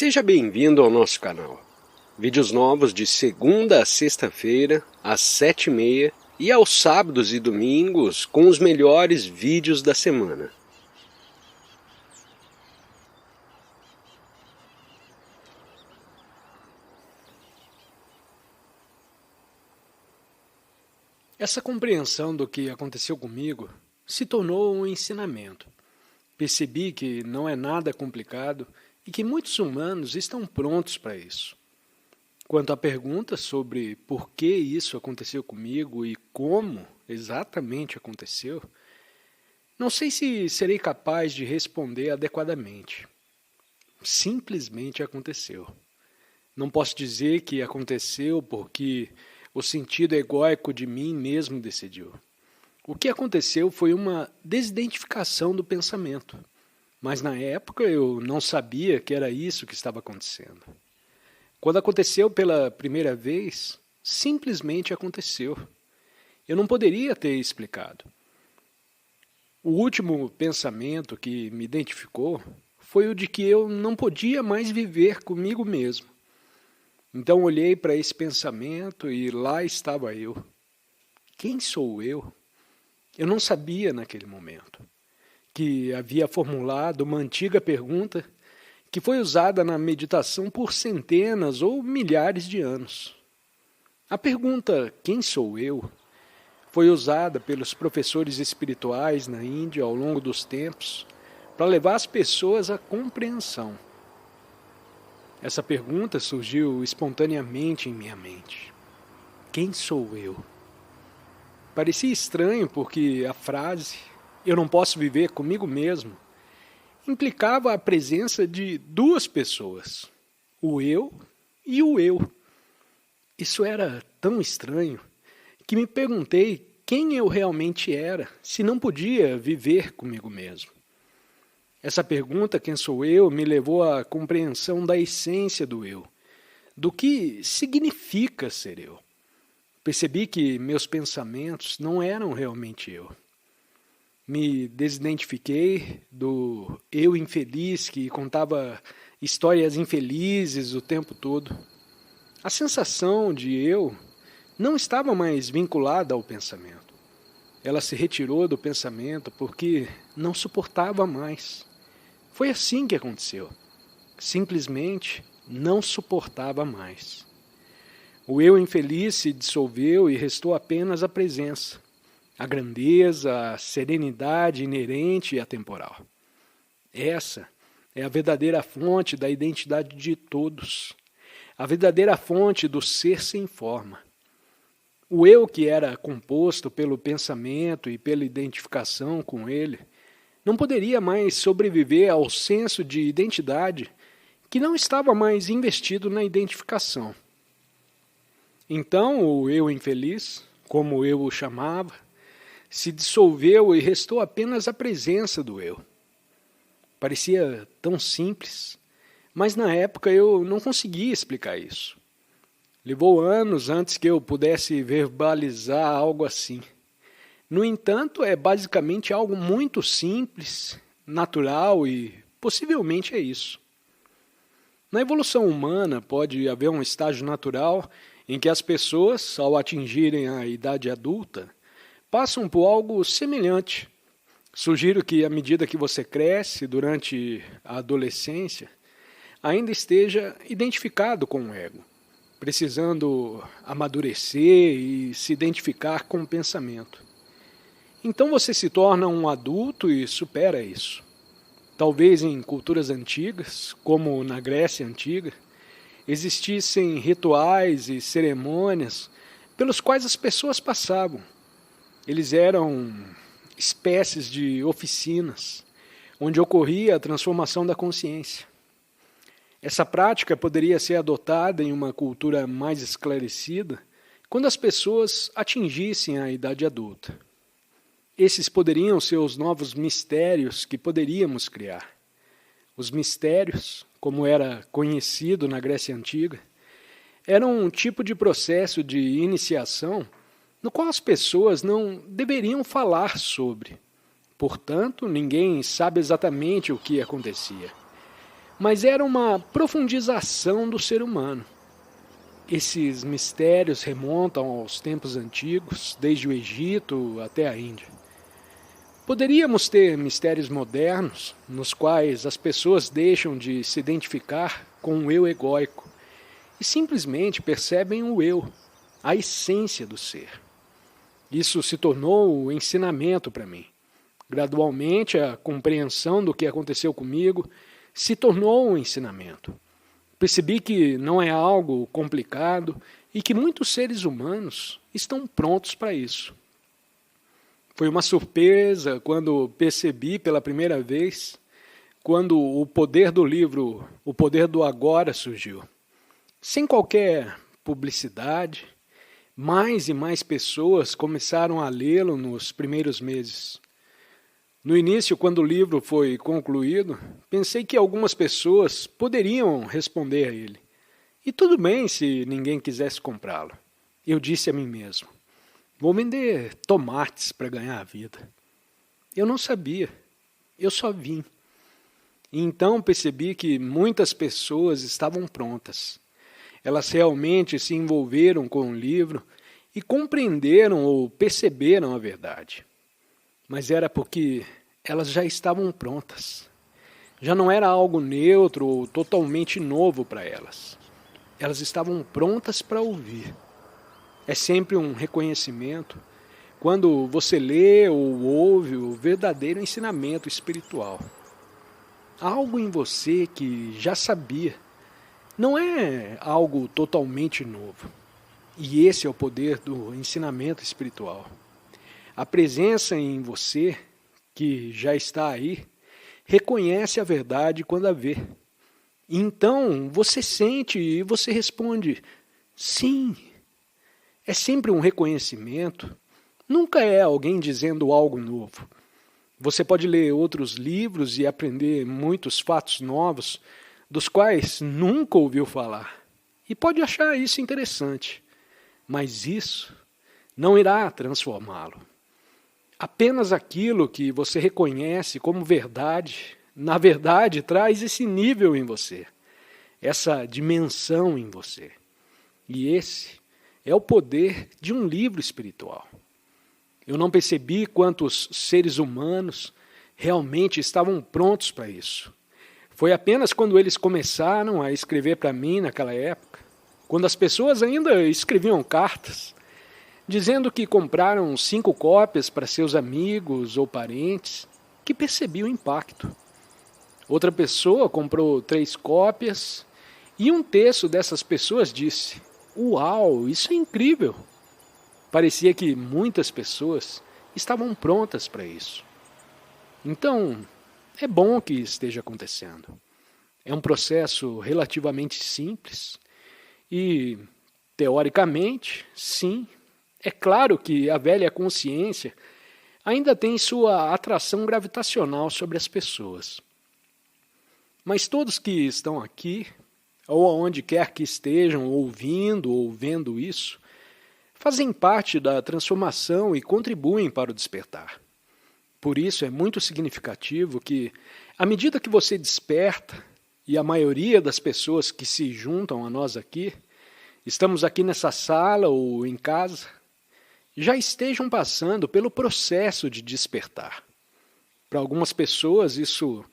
Seja bem-vindo ao nosso canal. Vídeos novos de segunda a sexta-feira, às 7h30 e aos sábados e domingos com os melhores vídeos da semana. Essa compreensão do que aconteceu comigo se tornou um ensinamento. Percebi que não é nada complicado e que muitos humanos estão prontos para isso. Quanto à pergunta sobre por que isso aconteceu comigo e como exatamente aconteceu, não sei se serei capaz de responder adequadamente. Simplesmente aconteceu. Não posso dizer que aconteceu porque o sentido egóico de mim mesmo decidiu. O que aconteceu foi uma desidentificação do pensamento. Mas na época eu não sabia que era isso que estava acontecendo. Quando aconteceu pela primeira vez, simplesmente aconteceu. Eu não poderia ter explicado. O último pensamento que me identificou foi o de que eu não podia mais viver comigo mesmo. Então olhei para esse pensamento e lá estava eu. Quem sou eu? Eu não sabia naquele momento que havia formulado uma antiga pergunta que foi usada na meditação por centenas ou milhares de anos. A pergunta "quem sou eu?" foi usada pelos professores espirituais na Índia ao longo dos tempos para levar as pessoas à compreensão. Essa pergunta surgiu espontaneamente em minha mente. Quem sou eu? Parecia estranho porque a frase "eu não posso viver comigo mesmo" implicava a presença de duas pessoas, o eu e o eu. Isso era tão estranho que me perguntei quem eu realmente era, se não podia viver comigo mesmo. Essa pergunta, quem sou eu, me levou à compreensão da essência do eu, do que significa ser eu. Percebi que meus pensamentos não eram realmente eu. Me desidentifiquei do eu infeliz que contava histórias infelizes o tempo todo. A sensação de eu não estava mais vinculada ao pensamento. Ela se retirou do pensamento porque não suportava mais. Foi assim que aconteceu. Simplesmente não suportava mais. O eu infeliz se dissolveu e restou apenas a presença. A grandeza, a serenidade inerente e atemporal. Essa é a verdadeira fonte da identidade de todos, a verdadeira fonte do ser sem forma. O eu que era composto pelo pensamento e pela identificação com ele, não poderia mais sobreviver ao senso de identidade que não estava mais investido na identificação. Então o eu infeliz, como eu o chamava, se dissolveu e restou apenas a presença do eu. Parecia tão simples, mas na época eu não conseguia explicar isso. Levou anos antes que eu pudesse verbalizar algo assim. No entanto, é basicamente algo muito simples, natural e possivelmente é isso. Na evolução humana pode haver um estágio natural em que as pessoas, ao atingirem a idade adulta, passam por algo semelhante. Sugiro que, à medida que você cresce durante a adolescência, ainda esteja identificado com o ego, precisando amadurecer e se identificar com o pensamento. Então você se torna um adulto e supera isso. Talvez em culturas antigas, como na Grécia Antiga, existissem rituais e cerimônias pelos quais as pessoas passavam. Eles eram espécies de oficinas, onde ocorria a transformação da consciência. Essa prática poderia ser adotada em uma cultura mais esclarecida quando as pessoas atingissem a idade adulta. Esses poderiam ser os novos mistérios que poderíamos criar. Os mistérios, como era conhecido na Grécia Antiga, eram um tipo de processo de iniciação no qual as pessoas não deveriam falar sobre. Portanto, ninguém sabe exatamente o que acontecia. mas era uma profundização do ser humano. Esses mistérios remontam aos tempos antigos, desde o Egito até a Índia. Poderíamos ter mistérios modernos, nos quais as pessoas deixam de se identificar com o eu egóico e simplesmente percebem o eu, a essência do ser. Isso se tornou o ensinamento para mim. Gradualmente, a compreensão do que aconteceu comigo se tornou um ensinamento. Percebi que não é algo complicado e que muitos seres humanos estão prontos para isso. Foi uma surpresa quando percebi pela primeira vez, quando o poder do livro, o poder do agora surgiu. Sem qualquer publicidade, mais e mais pessoas começaram a lê-lo nos primeiros meses. No início, quando o livro foi concluído, pensei que algumas pessoas poderiam responder a ele. E tudo bem se ninguém quisesse comprá-lo. Eu disse a mim mesmo, vou vender tomates para ganhar a vida. Eu não sabia, eu só vim. E então percebi que muitas pessoas estavam prontas. Elas realmente se envolveram com o livro e compreenderam ou perceberam a verdade. Mas era porque elas já estavam prontas. Já não era algo neutro ou totalmente novo para elas. Elas estavam prontas para ouvir. É sempre um reconhecimento quando você lê ou ouve o verdadeiro ensinamento espiritual. Há algo em você que já sabia. Não é algo totalmente novo. E esse é o poder do ensinamento espiritual. A presença em você, que já está aí, reconhece a verdade quando a vê. Então você sente e você responde, sim. É sempre um reconhecimento. Nunca é alguém dizendo algo novo. Você pode ler outros livros e aprender muitos fatos novos, dos quais nunca ouviu falar. E pode achar isso interessante. Mas isso não irá transformá-lo. Apenas aquilo que você reconhece como verdade, na verdade, traz esse nível em você, essa dimensão em você. E esse é o poder de um livro espiritual. Eu não percebi quantos seres humanos realmente estavam prontos para isso. Foi apenas quando eles começaram a escrever para mim naquela época, quando as pessoas ainda escreviam cartas, dizendo que compraram 5 cópias para seus amigos ou parentes, que percebi o impacto. Outra pessoa comprou 3 cópias e um terço dessas pessoas disse, uau, isso é incrível. Parecia que muitas pessoas estavam prontas para isso. Então, é bom que esteja acontecendo. É um processo relativamente simples e, teoricamente, sim, é claro que a velha consciência ainda tem sua atração gravitacional sobre as pessoas. Mas todos que estão aqui, ou aonde quer que estejam ouvindo ou vendo isso, fazem parte da transformação e contribuem para o despertar. Por isso é muito significativo que, à medida que você desperta, e a maioria das pessoas que se juntam a nós aqui, estamos aqui nessa sala ou em casa, já estejam passando pelo processo de despertar. Para algumas pessoas isso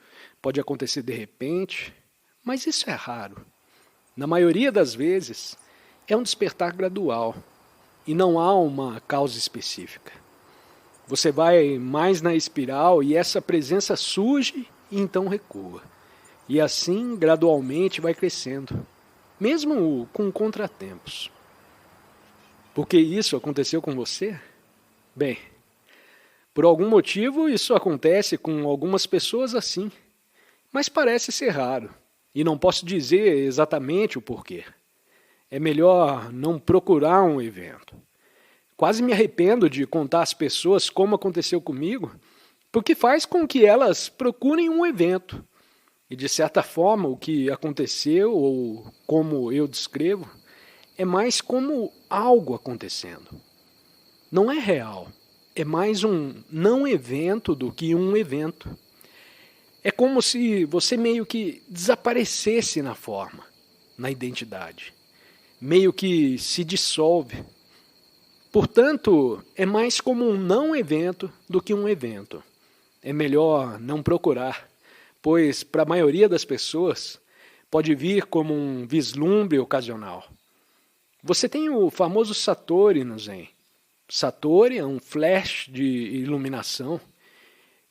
pode acontecer de repente, mas isso é raro. Na maioria das vezes, é um despertar gradual e não há uma causa específica. Você vai mais na espiral e essa presença surge e então recua. E assim, gradualmente, vai crescendo, mesmo com contratempos. Por que isso aconteceu com você? Bem, por algum motivo isso acontece com algumas pessoas assim, mas parece ser raro, e não posso dizer exatamente o porquê. É melhor não procurar um evento. Quase me arrependo de contar às pessoas como aconteceu comigo, porque faz com que elas procurem um evento. E de certa forma o que aconteceu, ou como eu descrevo, é mais como algo acontecendo. Não é real, é mais um não evento do que um evento. É como se você meio que desaparecesse na forma, na identidade, meio que se dissolve. Portanto, é mais como um não evento do que um evento. É melhor não procurar, pois para a maioria das pessoas pode vir como um vislumbre ocasional. Você tem o famoso Satori no Zen. Satori é um flash de iluminação.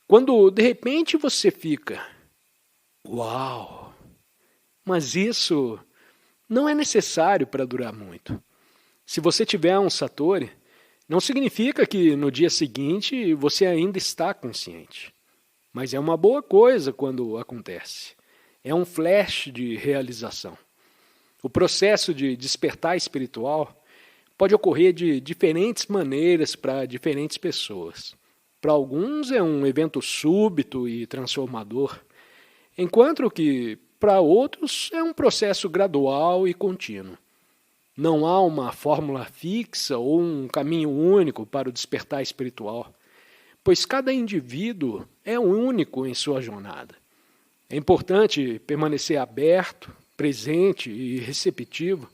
Quando de repente você fica, uau! Mas isso não é necessário para durar muito. Se você tiver um Satori, não significa que no dia seguinte você ainda está consciente. Mas é uma boa coisa quando acontece. É um flash de realização. O processo de despertar espiritual pode ocorrer de diferentes maneiras para diferentes pessoas. Para alguns é um evento súbito e transformador, enquanto que para outros é um processo gradual e contínuo. Não há uma fórmula fixa ou um caminho único para o despertar espiritual, pois cada indivíduo é único em sua jornada. É importante permanecer aberto, presente e receptivo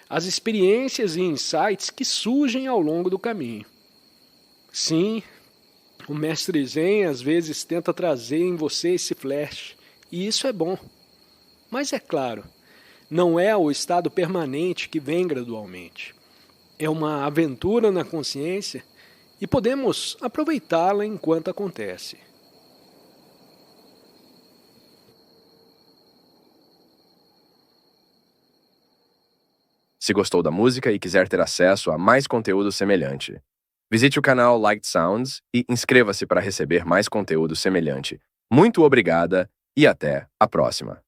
às experiências e insights que surgem ao longo do caminho. Sim, o mestre Zen às vezes tenta trazer em você esse flash, e isso é bom. Mas é claro, não é o estado permanente que vem gradualmente. É uma aventura na consciência e podemos aproveitá-la enquanto acontece. Se gostou da música e quiser ter acesso a mais conteúdo semelhante, visite o canal Liked Sounds e inscreva-se para receber mais conteúdo semelhante. Muito obrigada e até a próxima!